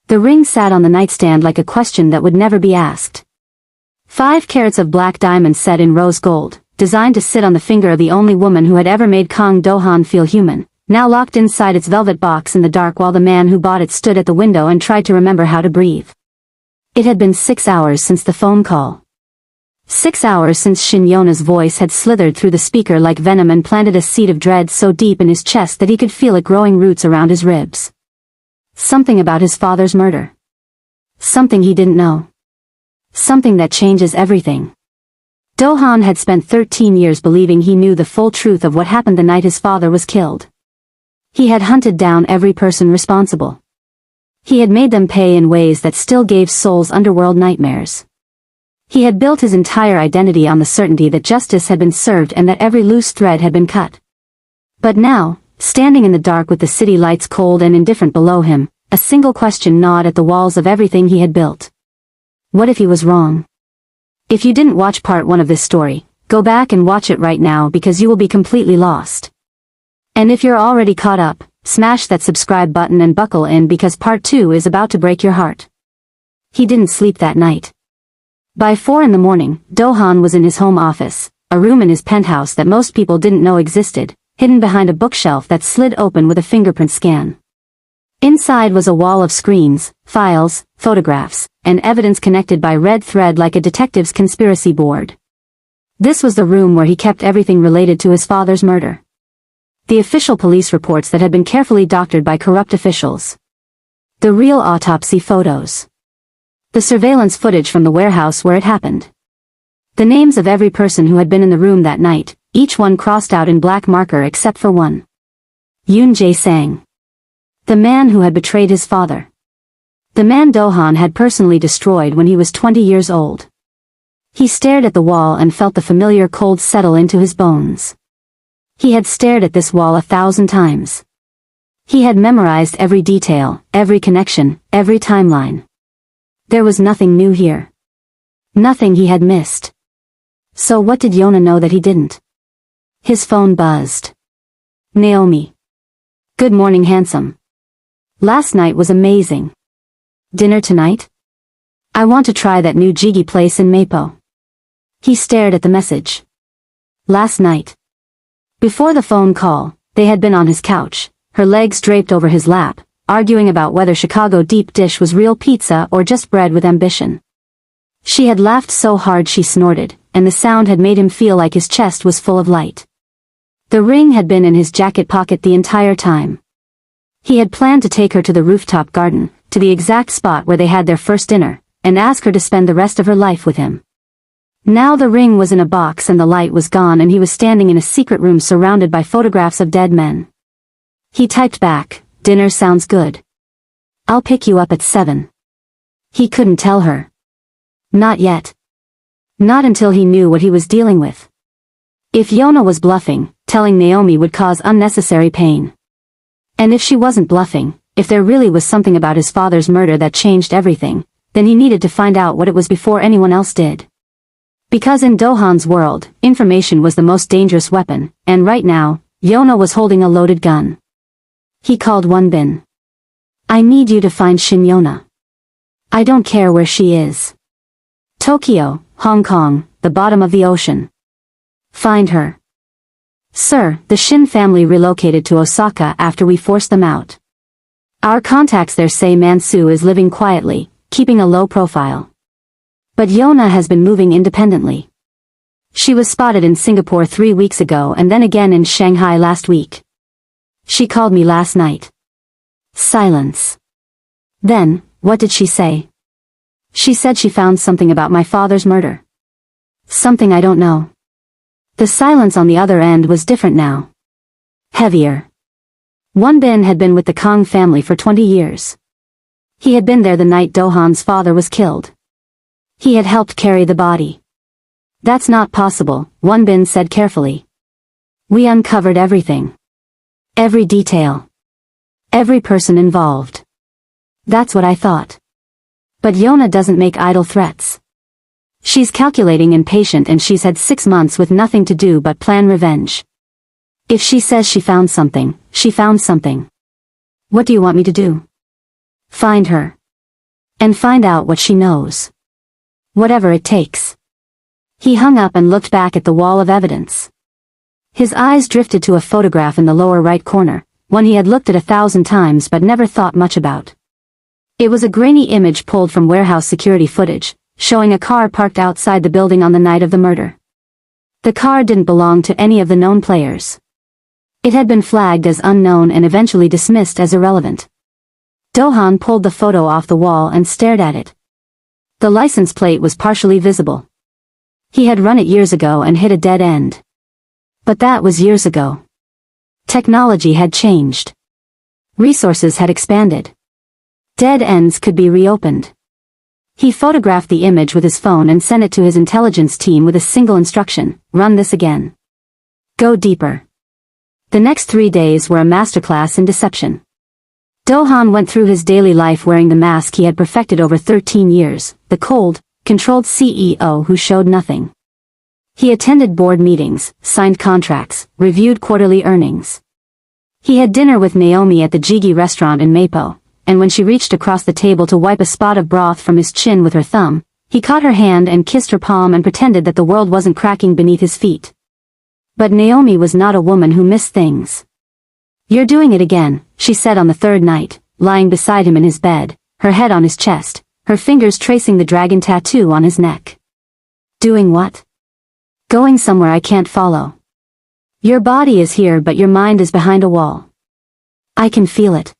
The ring sat on the nightstand like a question that would never be asked. 5 carats of black diamonds set in rose gold, designed to sit on the finger of the only woman who had ever made Kang Do-han feel human, now locked inside its velvet box in the dark while the man who bought it stood at the window and tried to remember how to breathe. It had been 6 hours since the phone call. 6 hours since Shin Yona's voice had slithered through the speaker like venom and planted a seed of dread so deep in his chest that he could feel it growing roots around his ribs. Something about his father's murder. Something he didn't know. Something that changes everything. Do-han had spent 13 years believing he knew the full truth of what happened the night his father was killed. He had hunted down every person responsible. He had made them pay in ways that still gave Seoul's underworld nightmares. He had built his entire identity on the certainty that justice had been served and that every loose thread had been cut. But now, standing in the dark with the city lights cold and indifferent below him, a single question gnawed at the walls of everything he had built. What if he was wrong? If you didn't watch part 1 of this story, go back and watch it right now because you will be completely lost. And if you're already caught up, smash that subscribe button and buckle in because part 2 is about to break your heart. He didn't sleep that night. By 4 in the morning, Do-han was in his home office, a room in his penthouse that most people didn't know existed, hidden behind a bookshelf that slid open with a fingerprint scan. Inside was a wall of screens, files, photographs, and evidence connected by red thread like a detective's conspiracy board. This was the room where he kept everything related to his father's murder. The official police reports that had been carefully doctored by corrupt officials. The real autopsy photos. The surveillance footage from the warehouse where it happened. The names of every person who had been in the room that night, each one crossed out in black marker except for one. Yoon Jae-sang. The man who had betrayed his father. The man Do-han had personally destroyed when he was 20 years old. He stared at the wall and felt the familiar cold settle into his bones. He had stared at this wall 1,000 times. He had memorized every detail, every connection, every timeline. There was nothing new here. Nothing he had missed. So what did Yona know that he didn't? His phone buzzed. Naomi. Good morning, handsome. Last night was amazing. Dinner tonight? I want to try that new jjigae place in Mapo. He stared at the message. Last night. Before the phone call, they had been on his couch, her legs draped over his lap, arguing about whether Chicago deep dish was real pizza or just bread with ambition. She had laughed so hard she snorted, and the sound had made him feel like his chest was full of light. The ring had been in his jacket pocket the entire time. He had planned to take her to the rooftop garden, to the exact spot where they had their first dinner, and ask her to spend the rest of her life with him. Now the ring was in a box and the light was gone and he was standing in a secret room surrounded by photographs of dead men. He typed back, dinner sounds good. I'll pick you up at 7. He couldn't tell her. Not yet. Not until he knew what he was dealing with. If Yona was bluffing, telling Naomi would cause unnecessary pain. And if she wasn't bluffing, if there really was something about his father's murder that changed everything, then he needed to find out what it was before anyone else did. Because in Do-han's world, information was the most dangerous weapon, and right now, Yona was holding a loaded gun. He called Wonbin. I need you to find Shin Yona. I don't care where she is. Tokyo, Hong Kong, the bottom of the ocean. Find her. Sir, the Shin family relocated to Osaka after we forced them out. Our contacts there say Mansu is living quietly, keeping a low profile. But Yona has been moving independently. She was spotted in Singapore 3 weeks ago and then again in Shanghai last week. She called me last night. Silence. Then, what did she say? She said she found something about my father's murder. Something I don't know. The silence on the other end was different now. Heavier. Wonbin had been with the Kang family for 20 years. He had been there the night Do-han's father was killed. He had helped carry the body. That's not possible, Wonbin said carefully. We uncovered everything. Every detail. Every person involved. That's what I thought. But Yona doesn't make idle threats. She's calculating and patient and she's had 6 months with nothing to do but plan revenge. If she says she found something, she found something. What do you want me to do? Find her. And find out what she knows. Whatever it takes. He hung up and looked back at the wall of evidence. His eyes drifted to a photograph in the lower right corner, one he had looked at 1,000 times but never thought much about. It was a grainy image pulled from warehouse security footage, showing a car parked outside the building on the night of the murder. The car didn't belong to any of the known players. It had been flagged as unknown and eventually dismissed as irrelevant. Do-han pulled the photo off the wall and stared at it. The license plate was partially visible. He had run it years ago and hit a dead end. But that was years ago. Technology had changed. Resources had expanded. Dead ends could be reopened. He photographed the image with his phone and sent it to his intelligence team with a single instruction: run this again. Go deeper. The next 3 days were a masterclass in deception. Do-han went through his daily life wearing the mask he had perfected over 13 years, the cold, controlled CEO who showed nothing. He attended board meetings, signed contracts, reviewed quarterly earnings. He had dinner with Naomi at the Jigi restaurant in Mapo, and when she reached across the table to wipe a spot of broth from his chin with her thumb, he caught her hand and kissed her palm and pretended that the world wasn't cracking beneath his feet. But Naomi was not a woman who missed things. "You're doing it again," she said on the third night, lying beside him in his bed, her head on his chest, her fingers tracing the dragon tattoo on his neck. "Doing what?" "Going somewhere I can't follow. Your body is here but your mind is behind a wall. I can feel it."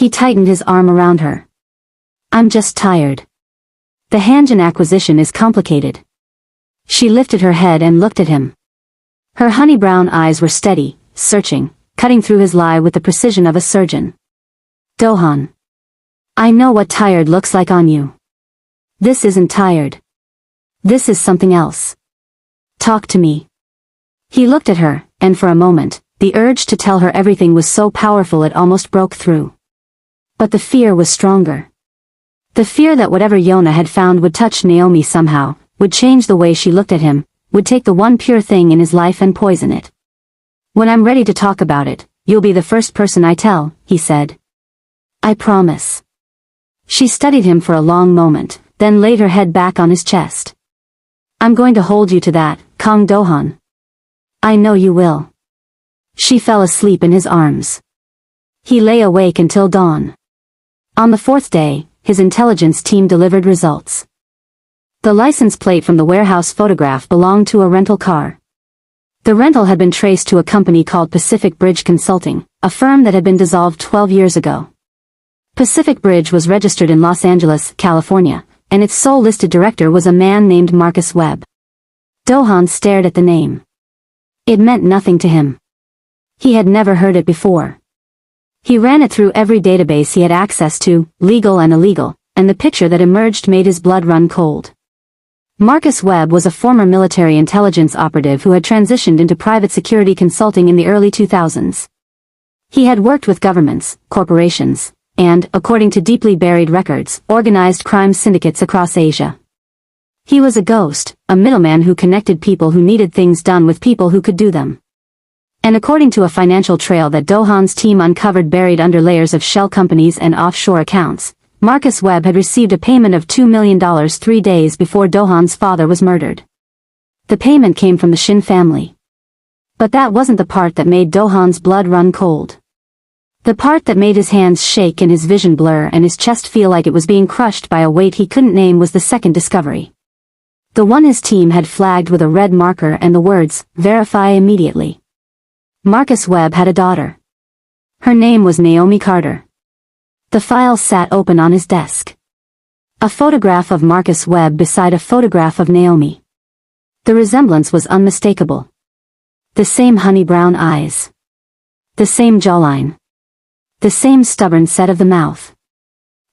He tightened his arm around her. "I'm just tired. The Hanjin acquisition is complicated." She lifted her head and looked at him. Her honey brown eyes were steady, searching, cutting through his lie with the precision of a surgeon. "Do-han. I know what tired looks like on you. This isn't tired. This is something else. Talk to me." He looked at her, and for a moment, the urge to tell her everything was so powerful it almost broke through. But the fear was stronger. The fear that whatever Yona had found would touch Naomi somehow, would change the way she looked at him, would take the one pure thing in his life and poison it. "When I'm ready to talk about it, you'll be the first person I tell," he said. "I promise." She studied him for a long moment, then laid her head back on his chest. "I'm going to hold you to that, Kang Do-han. I know you will." She fell asleep in his arms. He lay awake until dawn. On the fourth day, his intelligence team delivered results. The license plate from the warehouse photograph belonged to a rental car. The rental had been traced to a company called Pacific Bridge Consulting, a firm that had been dissolved 12 years ago. Pacific Bridge was registered in Los Angeles, California, and its sole listed director was a man named Marcus Webb. Do-han stared at the name. It meant nothing to him. He had never heard it before. He ran it through every database he had access to, legal and illegal, and the picture that emerged made his blood run cold. Marcus Webb was a former military intelligence operative who had transitioned into private security consulting in the early 2000s. He had worked with governments, corporations, and, according to deeply buried records, organized crime syndicates across Asia. He was a ghost, a middleman who connected people who needed things done with people who could do them. And according to a financial trail that Do-han's team uncovered buried under layers of shell companies and offshore accounts, Marcus Webb had received a payment of $2 million 3 days before Do-han's father was murdered. The payment came from the Shin family. But that wasn't the part that made Do-han's blood run cold. The part that made his hands shake and his vision blur and his chest feel like it was being crushed by a weight he couldn't name was the second discovery. The one his team had flagged with a red marker and the words, "Verify immediately." Marcus Webb had a daughter. Her name was Naomi Carter. The file sat open on his desk. A photograph of Marcus Webb beside a photograph of Naomi. The resemblance was unmistakable. The same honey brown eyes. The same jawline. The same stubborn set of the mouth.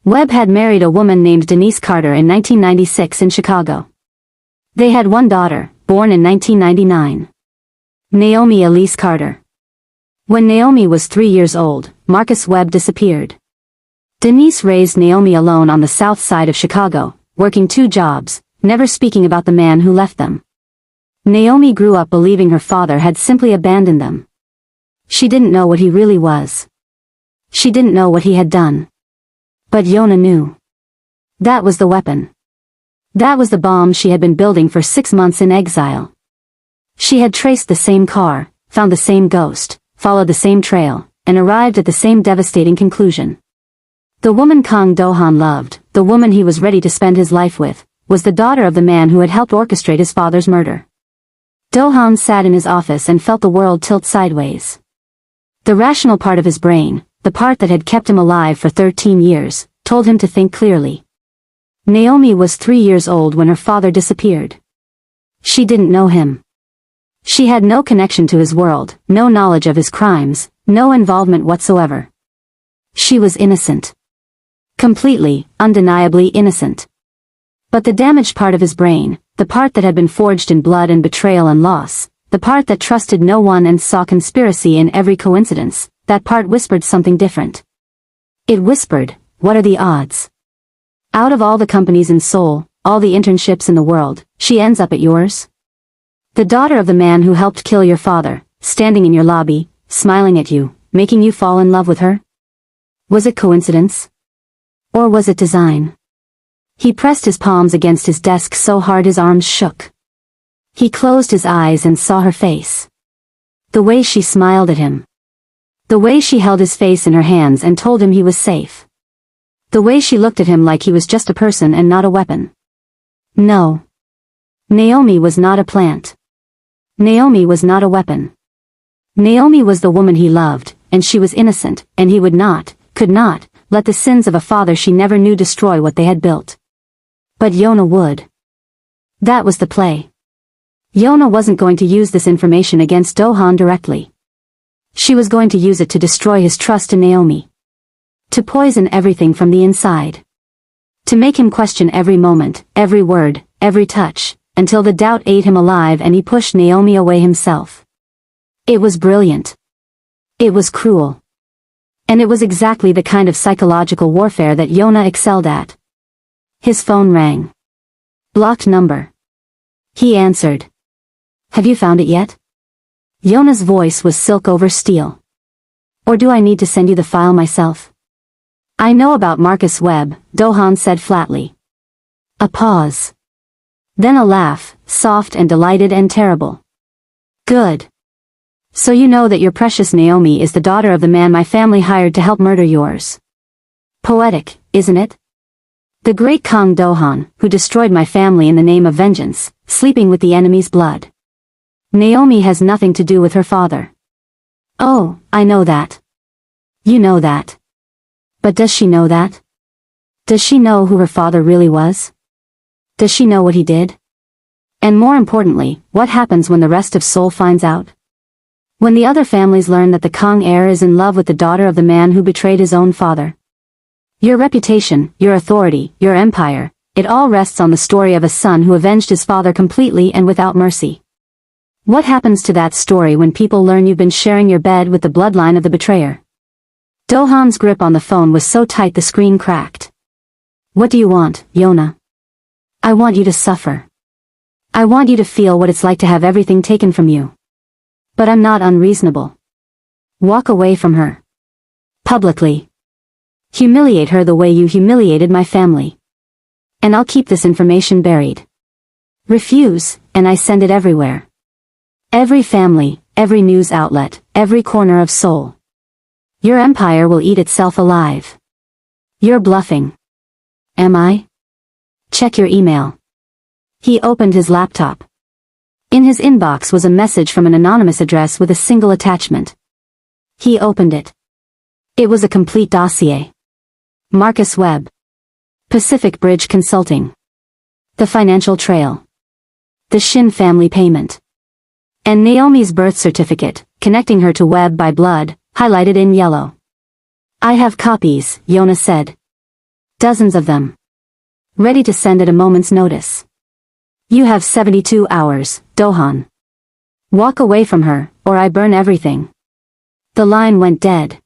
Webb had married a woman named Denise Carter in 1996 in Chicago. They had one daughter, born in 1999. Naomi Elise Carter. When Naomi was 3 years old, Marcus Webb disappeared. Denise raised Naomi alone on the south side of Chicago, working 2 jobs, never speaking about the man who left them. Naomi grew up believing her father had simply abandoned them. She didn't know what he really was. She didn't know what he had done. But Yona knew. That was the weapon. That was the bomb she had been building for 6 months in exile. She had traced the same car, found the same ghost, followed the same trail, and arrived at the same devastating conclusion. The woman Kang Do-han loved, the woman he was ready to spend his life with, was the daughter of the man who had helped orchestrate his father's murder. Do-han sat in his office and felt the world tilt sideways. The rational part of his brain, the part that had kept him alive for 13 years, told him to think clearly. Naomi was 3 years old when her father disappeared. She didn't know him. She had no connection to his world, no knowledge of his crimes, no involvement whatsoever. She was innocent. Completely, undeniably innocent. But the damaged part of his brain, the part that had been forged in blood and betrayal and loss, the part that trusted no one and saw conspiracy in every coincidence, that part whispered something different. It whispered, "What are the odds? Out of all the companies in Seoul, all the internships in the world, she ends up at yours? The daughter of the man who helped kill your father, standing in your lobby, smiling at you, making you fall in love with her? Was it coincidence? Or was it design?" He pressed his palms against his desk so hard his arms shook. He closed his eyes and saw her face. The way she smiled at him. The way she held his face in her hands and told him he was safe. The way she looked at him like he was just a person and not a weapon. No. Naomi was not a plant. Naomi was not a weapon. Naomi was the woman he loved, and she was innocent, and he would not, could not, let the sins of a father she never knew destroy what they had built. But Yona would. That was the play. Yona wasn't going to use this information against Do-han directly. She was going to use it to destroy his trust in Naomi. To poison everything from the inside. To make him question every moment, every word, every touch, until the doubt ate him alive and he pushed Naomi away himself. It was brilliant. It was cruel. And it was exactly the kind of psychological warfare that Yona excelled at. His phone rang. Blocked number. He answered. "Have you found it yet?" Yona's voice was silk over steel. "Or do I need to send you the file myself?" "I know about Marcus Webb," Do-han said flatly. A pause. Then a laugh, soft and delighted and terrible. "Good. So you know that your precious Naomi is the daughter of the man my family hired to help murder yours. Poetic, isn't it? The great Kang Do-han, who destroyed my family in the name of vengeance, sleeping with the enemy's blood. Naomi has nothing to do with her father." "Oh, I know that. You know that. But does she know that? Does she know who her father really was? Does she know what he did? And more importantly, what happens when the rest of Seoul finds out? When the other families learn that the Kang heir is in love with the daughter of the man who betrayed his own father? Your reputation, your authority, your empire, it all rests on the story of a son who avenged his father completely and without mercy. What happens to that story when people learn you've been sharing your bed with the bloodline of the betrayer?" Do-han's grip on the phone was so tight the screen cracked. "What do you want, Yona?" "I want you to suffer. I want you to feel what it's like to have everything taken from you. But I'm not unreasonable. Walk away from her. Publicly. Humiliate her the way you humiliated my family. And I'll keep this information buried. Refuse, and I send it everywhere. Every family, every news outlet, every corner of Seoul. Your empire will eat itself alive. You're bluffing. Am I? Check your email." He opened his laptop. In his inbox was a message from an anonymous address with a single attachment. He opened it. It was a complete dossier. Marcus Webb. Pacific Bridge Consulting. The financial trail. The Shin family payment. And Naomi's birth certificate, connecting her to Webb by blood, highlighted in yellow. "I have copies," Yona said. "Dozens of them. Ready to send at a moment's notice. You have 72 hours, Do-han. Walk away from her, or I burn everything." The line went dead.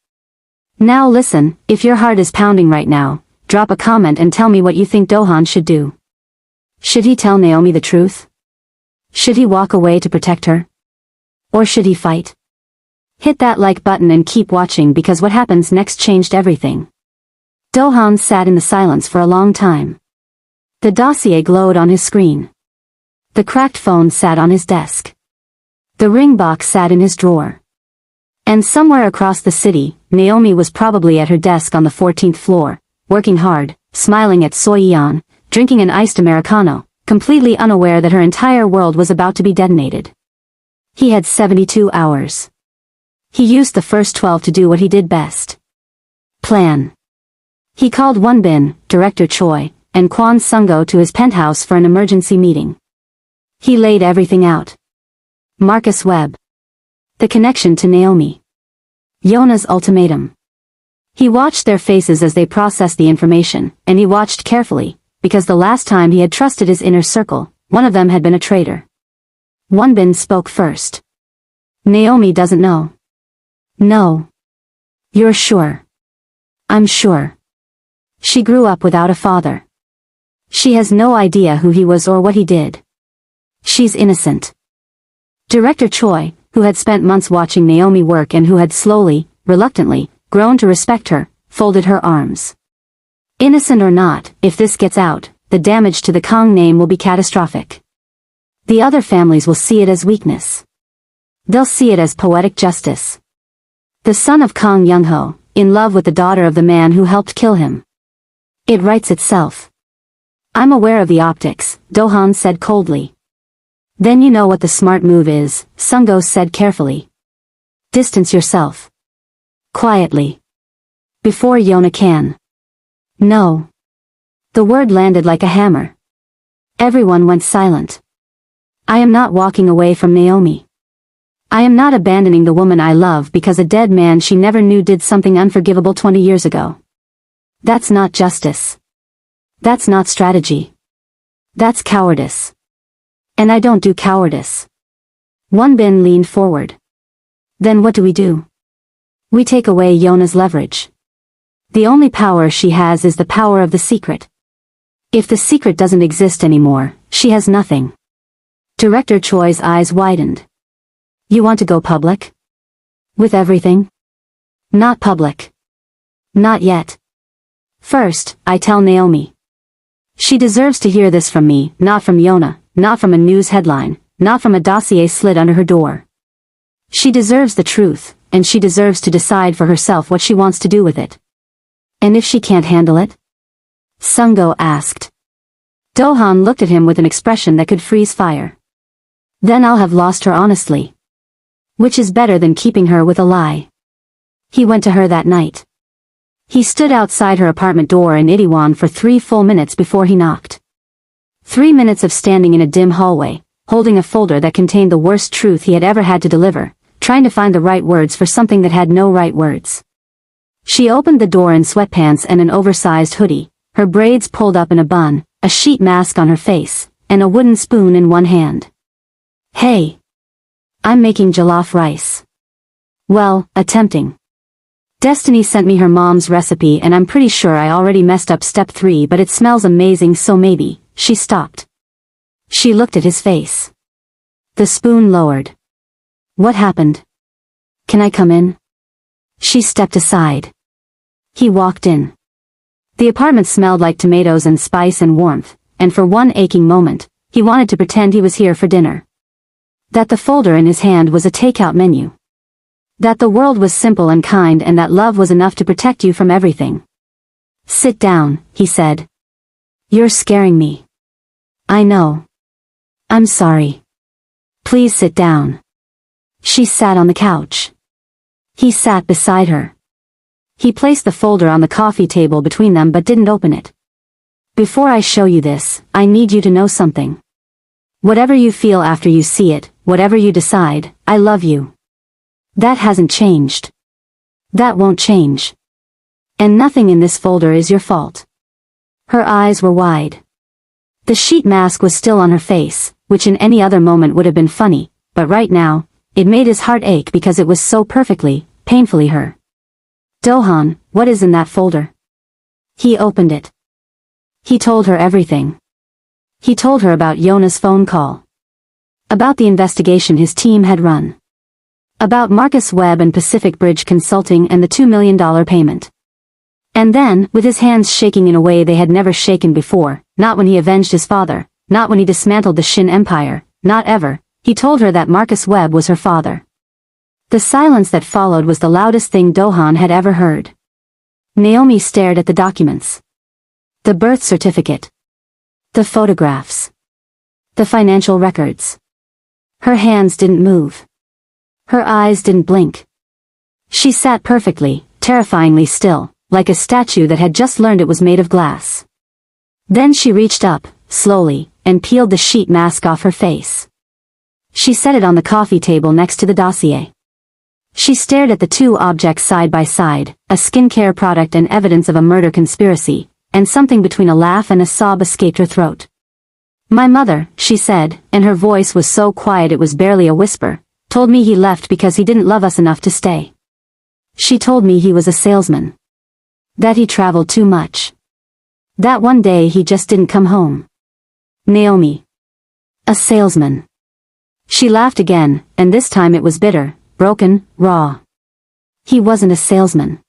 Now listen, if your heart is pounding right now, drop a comment and tell me what you think Do-han should do. Should he tell Naomi the truth? Should he walk away to protect her? Or should he fight? Hit that like button and keep watching because what happens next changed everything. Do-han sat in the silence for a long time. The dossier glowed on his screen. The cracked phone sat on his desk. The ring box sat in his drawer. And somewhere across the city, Naomi was probably at her desk on the 14th floor, working hard, smiling at Soyeon, drinking an iced Americano, completely unaware that her entire world was about to be detonated. He had 72 hours. He used the first 12 to do what he did best. Plan. He called Wonbin, Director Choi, and Kwon Sungo to his penthouse for an emergency meeting. He laid everything out. Marcus Webb. The connection to Naomi. Yona's ultimatum. He watched their faces as they processed the information, and he watched carefully, because the last time he had trusted his inner circle, one of them had been a traitor. Wonbin spoke first. Naomi doesn't know. No. You're sure? I'm sure. She grew up without a father. She has no idea who he was or what he did. She's innocent. Director Choi, who had spent months watching Naomi work and who had slowly, reluctantly, grown to respect her, folded her arms. Innocent or not, if this gets out, the damage to the Kang name will be catastrophic. The other families will see it as weakness. They'll see it as poetic justice. The son of Kang Young-ho, in love with the daughter of the man who helped kill him. It writes itself. I'm aware of the optics, Do-han said coldly. Then you know what the smart move is, Sungo said carefully. Distance yourself. Quietly. Before Yona can. No. The word landed like a hammer. Everyone went silent. I am not walking away from Naomi. I am not abandoning the woman I love because a dead man she never knew did something unforgivable 20 years ago. That's not justice. That's not strategy. That's cowardice. And I don't do cowardice. Wonbin leaned forward. Then what do we do? We take away Yona's leverage. The only power she has is the power of the secret. If the secret doesn't exist anymore, she has nothing. Director Choi's eyes widened. You want to go public? With everything? Not public. Not yet. First, I tell Naomi. She deserves to hear this from me, not from Yona, not from a news headline, not from a dossier slid under her door. She deserves the truth, and she deserves to decide for herself what she wants to do with it. And if she can't handle it? Sungo asked. Do-han looked at him with an expression that could freeze fire. Then I'll have lost her honestly. Which is better than keeping her with a lie. He went to her that night. He stood outside her apartment door in Itaewon for 3 full minutes before he knocked. 3 minutes of standing in a dim hallway, holding a folder that contained the worst truth he had ever had to deliver, trying to find the right words for something that had no right words. She opened the door in sweatpants and an oversized hoodie, her braids pulled up in a bun, a sheet mask on her face, and a wooden spoon in one hand. Hey. I'm making jollof rice. Well, attempting. Destiny sent me her mom's recipe and I'm pretty sure I already messed up step 3 but it smells amazing so maybe. She stopped. She looked at his face. The spoon lowered. What happened? Can I come in? She stepped aside. He walked in. The apartment smelled like tomatoes and spice and warmth, and for one aching moment, he wanted to pretend he was here for dinner. That the folder in his hand was a takeout menu. That the world was simple and kind and that love was enough to protect you from everything. Sit down, he said. You're scaring me. I know. I'm sorry. Please sit down. She sat on the couch. He sat beside her. He placed the folder on the coffee table between them but didn't open it. Before I show you this, I need you to know something. Whatever you feel after you see it, whatever you decide, I love you. That hasn't changed. That won't change. And nothing in this folder is your fault. Her eyes were wide. The sheet mask was still on her face, which in any other moment would have been funny, but right now, it made his heart ache because it was so perfectly, painfully her. Do-han, what is in that folder? He opened it. He told her everything. He told her about Yona's phone call. About the investigation his team had run. About Marcus Webb and Pacific Bridge Consulting and the $2 million payment. And then, with his hands shaking in a way they had never shaken before, not when he avenged his father, not when he dismantled the Shin Empire, not ever, he told her that Marcus Webb was her father. The silence that followed was the loudest thing Do-han had ever heard. Naomi stared at the documents. The birth certificate. The photographs. The financial records. Her hands didn't move. Her eyes didn't blink. She sat perfectly, terrifyingly still, like a statue that had just learned it was made of glass. Then she reached up, slowly, and peeled the sheet mask off her face. She set it on the coffee table next to the dossier. She stared at the two objects side by side, a skincare product and evidence of a murder conspiracy, and something between a laugh and a sob escaped her throat. My mother, she said, and her voice was so quiet it was barely a whisper, told me he left because he didn't love us enough to stay. She told me he was a salesman. That he traveled too much. That one day he just didn't come home. Naomi. A salesman. She laughed again, and this time it was bitter, broken, raw. He wasn't a salesman.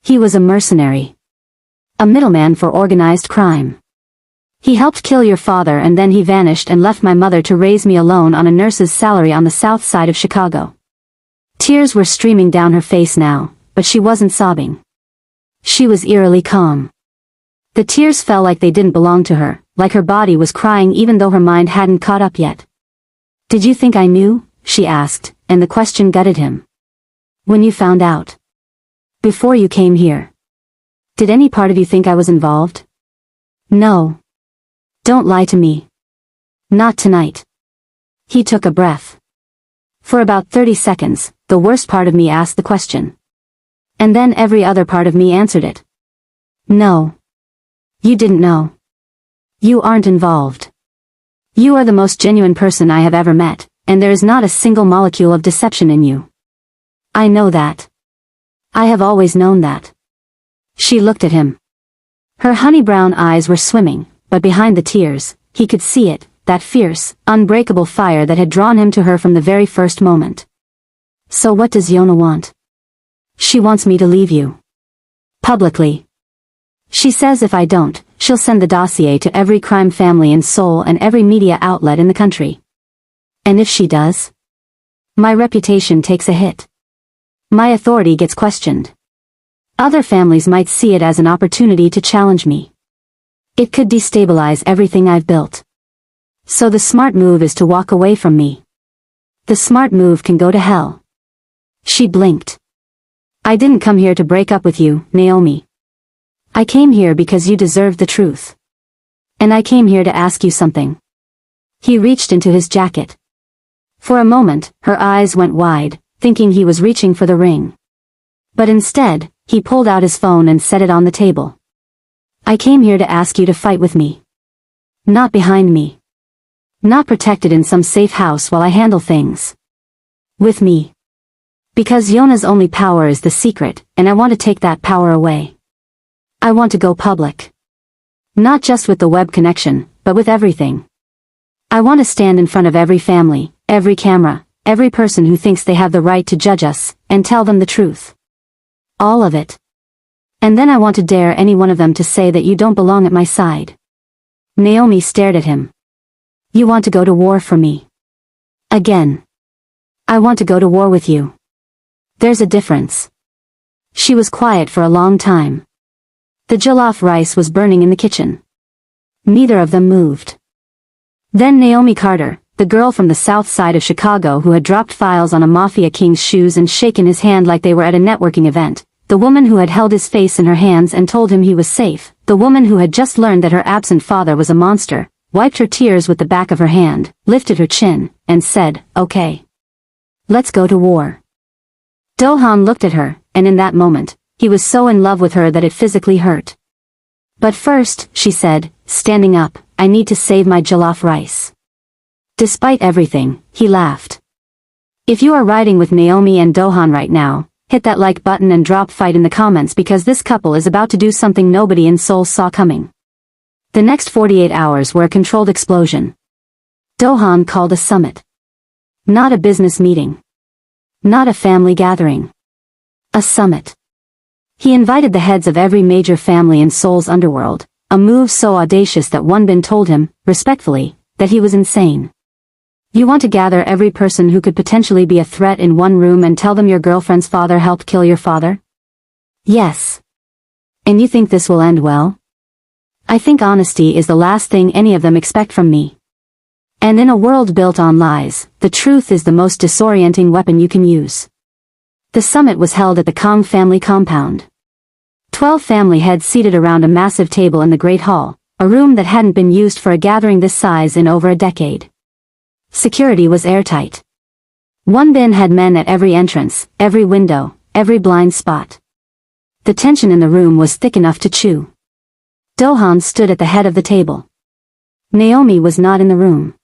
He was a mercenary. A middleman for organized crime. He helped kill your father and then he vanished and left my mother to raise me alone on a nurse's salary on the south side of Chicago. Tears were streaming down her face now, but she wasn't sobbing. She was eerily calm. The tears fell like they didn't belong to her, like her body was crying even though her mind hadn't caught up yet. Did you think I knew? She asked, and the question gutted him. When you found out. Before you came here. Did any part of you think I was involved? No. Don't lie to me. Not tonight. He took a breath. For about 30 seconds, the worst part of me asked the question. And then every other part of me answered it. No. You didn't know. You aren't involved. You are the most genuine person I have ever met, and there is not a single molecule of deception in you. I know that. I have always known that. She looked at him. Her honey brown eyes were swimming, but behind the tears, he could see it, that fierce, unbreakable fire that had drawn him to her from the very first moment. So what does Yona want? She wants me to leave you. Publicly. She says if I don't, she'll send the dossier to every crime family in Seoul and every media outlet in the country. And if she does? My reputation takes a hit. My authority gets questioned. Other families might see it as an opportunity to challenge me. It could destabilize everything I've built. So the smart move is to walk away from me. The smart move can go to hell. She blinked. I didn't come here to break up with you, Naomi. I came here because you deserved the truth. And I came here to ask you something. He reached into his jacket. For a moment, her eyes went wide, thinking he was reaching for the ring. But instead, he pulled out his phone and set it on the table. I came here to ask you to fight with me. Not behind me. Not protected in some safe house while I handle things. With me. Because Yona's only power is the secret, and I want to take that power away. I want to go public. Not just with the web connection, but with everything. I want to stand in front of every family, every camera, every person who thinks they have the right to judge us, and tell them the truth. All of it. And then I want to dare any one of them to say that you don't belong at my side. Naomi stared at him. You want to go to war for me. Again. I want to go to war with you. There's a difference. She was quiet for a long time. The jollof rice was burning in the kitchen. Neither of them moved. Then Naomi Carter, the girl from the south side of Chicago who had dropped files on a Mafia king's shoes and shaken his hand like they were at a networking event, the woman who had held his face in her hands and told him he was safe, the woman who had just learned that her absent father was a monster, wiped her tears with the back of her hand, lifted her chin, and said, okay. Let's go to war. Do-han looked at her, and in that moment, he was so in love with her that it physically hurt. But first, she said, standing up, I need to save my jollof rice. Despite everything, he laughed. If you are riding with Naomi and Do-han right now, hit that like button and drop fight in the comments because this couple is about to do something nobody in Seoul saw coming. The next 48 hours were a controlled explosion. Do-han called a summit. Not a business meeting. Not a family gathering. A summit. He invited the heads of every major family in Seoul's underworld, a move so audacious that Wonbin told him, respectfully, that he was insane. You want to gather every person who could potentially be a threat in one room and tell them your girlfriend's father helped kill your father? Yes. And you think this will end well? I think honesty is the last thing any of them expect from me. And in a world built on lies, the truth is the most disorienting weapon you can use. The summit was held at the Kong family compound. 12 family heads seated around a massive table in the Great Hall, a room that hadn't been used for a gathering this size in over a decade. Security was airtight. Wonbin had men at every entrance, every window, every blind spot. The tension in the room was thick enough to chew. Do-han stood at the head of the table. Naomi was not in the room.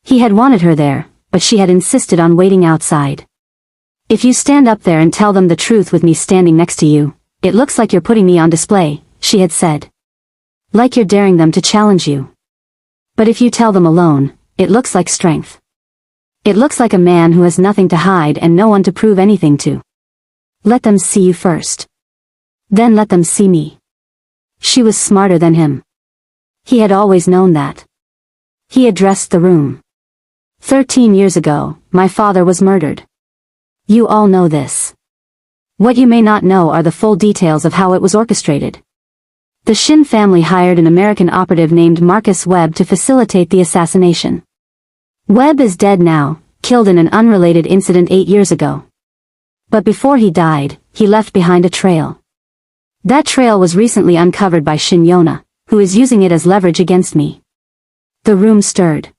He had wanted her there, but she had insisted on waiting outside. If you stand up there and tell them the truth with me standing next to you, it looks like you're putting me on display, she had said. Like you're daring them to challenge you. But if you tell them alone, it looks like strength. It looks like a man who has nothing to hide and no one to prove anything to. Let them see you first. Then let them see me. She was smarter than him. He had always known that. He addressed the room. 13 years ago, my father was murdered. You all know this. What you may not know are the full details of how it was orchestrated. The Shin family hired an American operative named Marcus Webb to facilitate the assassination. Webb is dead now, killed in an unrelated incident 8 years ago. But before he died, he left behind a trail. That trail was recently uncovered by Shin Yona, who is using it as leverage against me. The room stirred.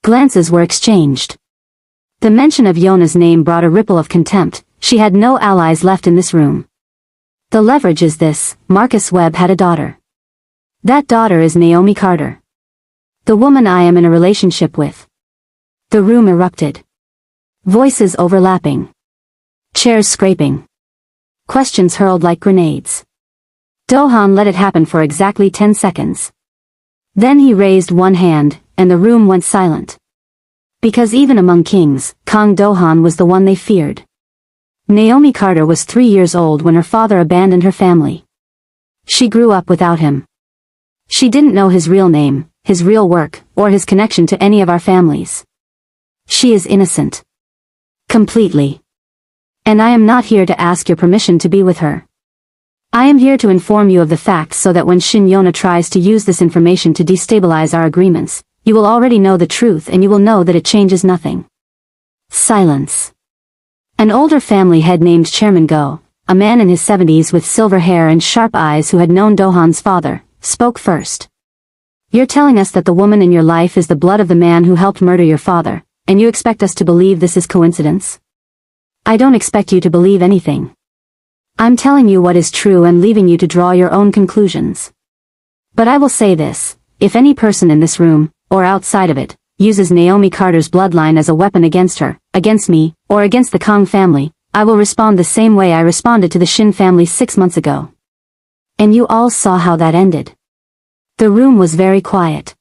Glances were exchanged. The mention of Yona's name brought a ripple of contempt. She had no allies left in this room. The leverage is this: Marcus Webb had a daughter. That daughter is Naomi Carter. The woman I am in a relationship with. The room erupted. Voices overlapping. Chairs scraping. Questions hurled like grenades. Do-han let it happen for exactly 10 seconds. Then he raised one hand, and the room went silent. Because even among kings, Kang Do-han was the one they feared. Naomi Carter was 3 years old when her father abandoned her family. She grew up without him. She didn't know his real name, his real work, or his connection to any of our families. She is innocent. Completely. And I am not here to ask your permission to be with her. I am here to inform you of the facts so that when Shin Yona tries to use this information to destabilize our agreements, you will already know the truth and you will know that it changes nothing. Silence. An older family head named Chairman Go, a man in his 70s with silver hair and sharp eyes who had known Do-han's father, spoke first. You're telling us that the woman in your life is the blood of the man who helped murder your father, and you expect us to believe this is coincidence? I don't expect you to believe anything. I'm telling you what is true and leaving you to draw your own conclusions. But I will say this: if any person in this room, or outside of it, uses Naomi Carter's bloodline as a weapon against her, against me, or against the Kang family, I will respond the same way I responded to the Shin family 6 months ago. And you all saw how that ended. The room was very quiet.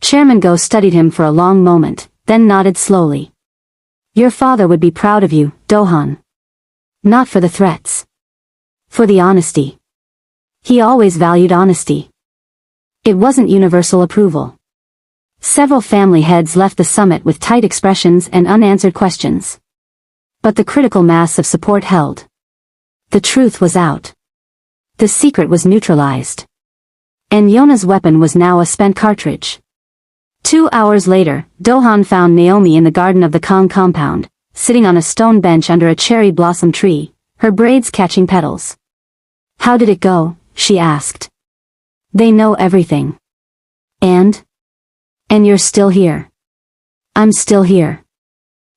Chairman Go studied him for a long moment, then nodded slowly. Your father would be proud of you, Do-han. Not for the threats. For the honesty. He always valued honesty. It wasn't universal approval. Several family heads left the summit with tight expressions and unanswered questions. But the critical mass of support held. The truth was out. The secret was neutralized. And Yona's weapon was now a spent cartridge. 2 hours later, Do-han found Naomi in the garden of the Kang compound, sitting on a stone bench under a cherry blossom tree, her braids catching petals. How did it go? She asked. They know everything. And you're still here. I'm still here.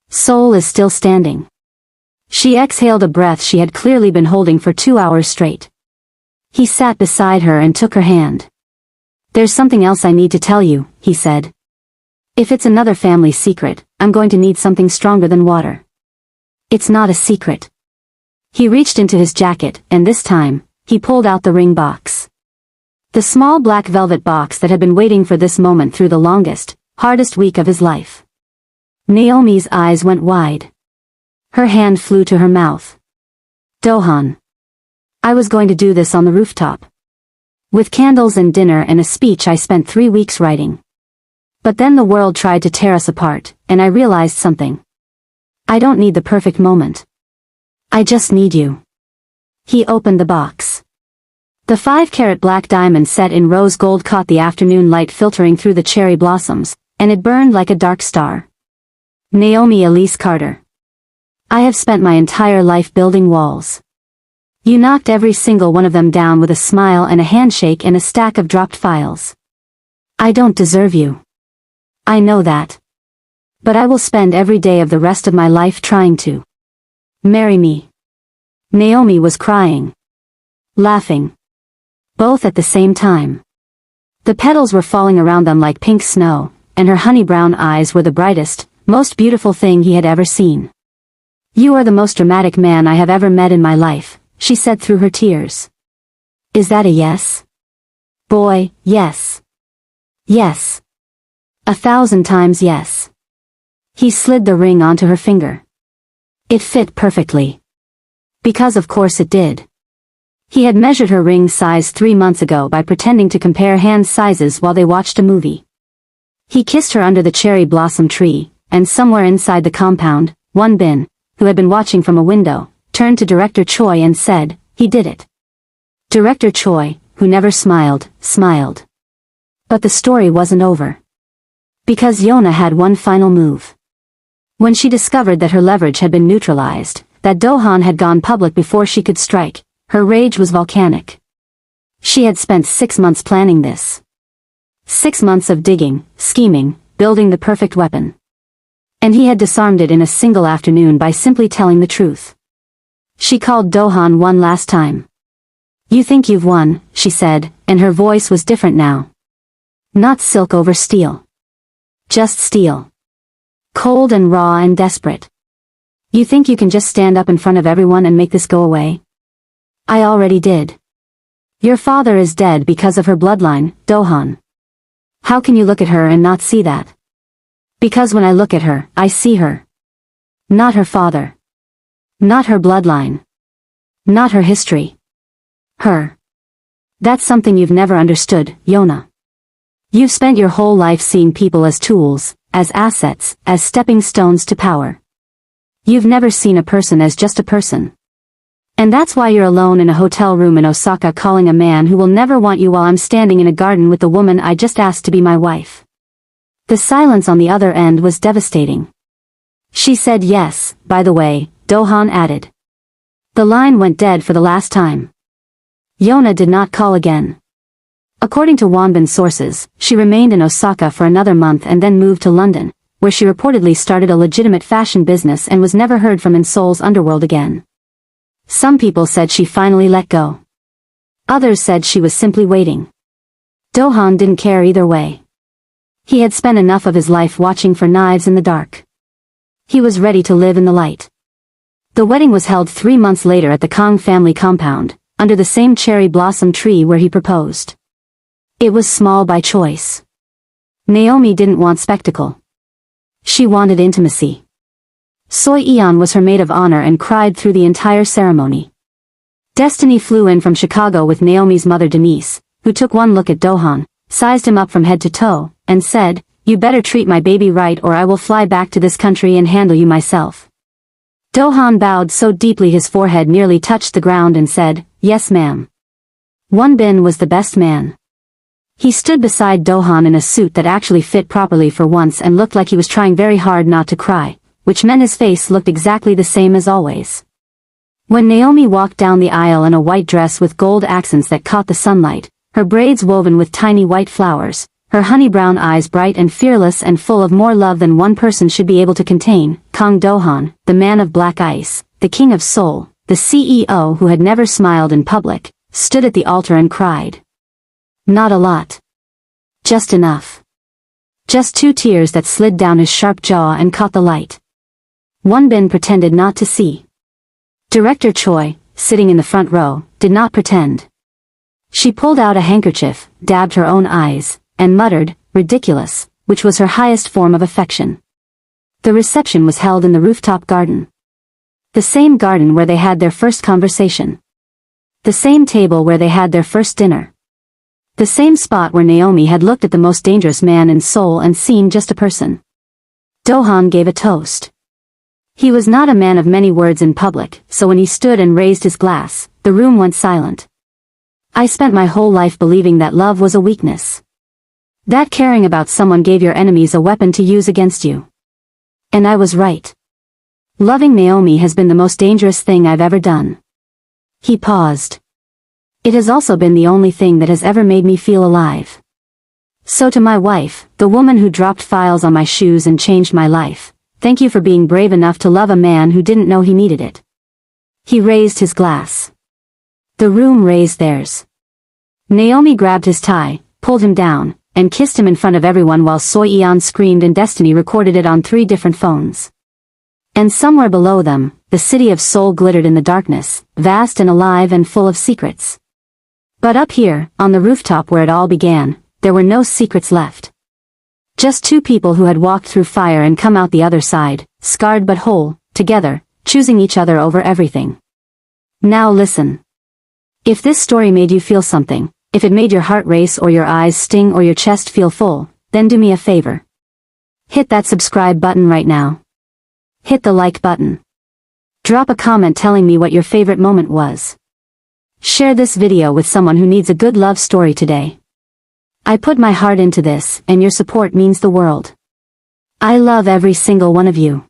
Seoul is still standing. She exhaled a breath she had clearly been holding for 2 hours straight. He sat beside her and took her hand. There's something else I need to tell you, he said. If it's another family secret, I'm going to need something stronger than water. It's not a secret. He reached into his jacket, and this time, he pulled out the ring box. The small black velvet box that had been waiting for this moment through the longest, hardest week of his life. Naomi's eyes went wide. Her hand flew to her mouth. Do-han. I was going to do this on the rooftop. With candles and dinner and a speech I spent 3 weeks writing. But then the world tried to tear us apart, and I realized something. I don't need the perfect moment. I just need you. He opened the box. The 5-carat black diamond set in rose gold caught the afternoon light filtering through the cherry blossoms, and it burned like a dark star. Naomi Elise Carter. I have spent my entire life building walls. You knocked every single one of them down with a smile and a handshake and a stack of dropped files. I don't deserve you. I know that. But I will spend every day of the rest of my life trying to. Marry me. Naomi was crying. Laughing. Both at the same time. The petals were falling around them like pink snow, and her honey-brown eyes were the brightest, most beautiful thing he had ever seen. You are the most dramatic man I have ever met in my life, she said through her tears. Is that a yes? Boy, yes. Yes. 1,000 times yes. He slid the ring onto her finger. It fit perfectly. Because of course it did. He had measured her ring size 3 months ago by pretending to compare hand sizes while they watched a movie. He kissed her under the cherry blossom tree, and somewhere inside the compound, Won Bin, who had been watching from a window, turned to Director Choi and said, he did it. Director Choi, who never smiled, smiled. But the story wasn't over. Because Yona had one final move. When she discovered that her leverage had been neutralized, that Do-han had gone public before she could strike, her rage was volcanic. She had spent 6 months planning this. 6 months of digging, scheming, building the perfect weapon. And he had disarmed it in a single afternoon by simply telling the truth. She called Do-han one last time. You think you've won, she said, and her voice was different now. Not silk over steel. Just steel. Cold and raw and desperate. You think you can just stand up in front of everyone and make this go away? I already did. Your father is dead because of her bloodline, Do-han. How can you look at her and not see that? Because when I look at her, I see her. Not her father. Not her bloodline. Not her history. Her. That's something you've never understood, Yona. You've spent your whole life seeing people as tools, as assets, as stepping stones to power. You've never seen a person as just a person. And that's why you're alone in a hotel room in Osaka calling a man who will never want you while I'm standing in a garden with the woman I just asked to be my wife. The silence on the other end was devastating. She said yes, by the way, Do-han added. The line went dead for the last time. Yona did not call again. According to Wonbin sources, she remained in Osaka for another month and then moved to London, where she reportedly started a legitimate fashion business and was never heard from in Seoul's underworld again. Some people said she finally let go. Others said she was simply waiting. Do-han didn't care either way. He had spent enough of his life watching for knives in the dark. He was ready to live in the light. The wedding was held 3 months later at the Kang family compound, under the same cherry blossom tree where he proposed. It was small by choice. Naomi didn't want spectacle. She wanted intimacy. Soi Eon was her maid of honor and cried through the entire ceremony. Destiny flew in from Chicago with Naomi's mother Denise, who took one look at Do-han, sized him up from head to toe, and said, "You better treat my baby right or I will fly back to this country and handle you myself." Do-han bowed so deeply his forehead nearly touched the ground and said, "Yes ma'am." Won Bin was the best man. He stood beside Do-han in a suit that actually fit properly for once and looked like he was trying very hard not to cry, which meant his face looked exactly the same as always. When Naomi walked down the aisle in a white dress with gold accents that caught the sunlight, her braids woven with tiny white flowers, her honey-brown eyes bright and fearless and full of more love than one person should be able to contain, Kang Do-han, the man of black ice, the king of Seoul, the CEO who had never smiled in public, stood at the altar and cried. Not a lot. Just enough. Just 2 tears that slid down his sharp jaw and caught the light. Won Bin pretended not to see. Director Choi, sitting in the front row, did not pretend. She pulled out a handkerchief, dabbed her own eyes, and muttered, "Ridiculous," which was her highest form of affection. The reception was held in the rooftop garden. The same garden where they had their first conversation. The same table where they had their first dinner. The same spot where Naomi had looked at the most dangerous man in Seoul and seen just a person. Do-han gave a toast. He was not a man of many words in public, so when he stood and raised his glass, the room went silent. I spent my whole life believing that love was a weakness. That caring about someone gave your enemies a weapon to use against you. And I was right. Loving Naomi has been the most dangerous thing I've ever done. He paused. It has also been the only thing that has ever made me feel alive. So to my wife, the woman who dropped files on my shoes and changed my life, thank you for being brave enough to love a man who didn't know he needed it. He raised his glass. The room raised theirs. Naomi grabbed his tie, pulled him down, and kissed him in front of everyone while Soyeon screamed and Destiny recorded it on 3 different phones. And somewhere below them, the city of Seoul glittered in the darkness, vast and alive and full of secrets. But up here, on the rooftop where it all began, there were no secrets left. Just 2 people who had walked through fire and come out the other side, scarred but whole, together, choosing each other over everything. Now listen. If this story made you feel something, if it made your heart race or your eyes sting or your chest feel full, then do me a favor. Hit that subscribe button right now. Hit the like button. Drop a comment telling me what your favorite moment was. Share this video with someone who needs a good love story today. I put my heart into this, and your support means the world. I love every single one of you.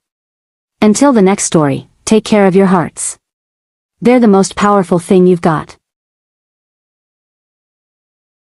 Until the next story, take care of your hearts. They're the most powerful thing you've got.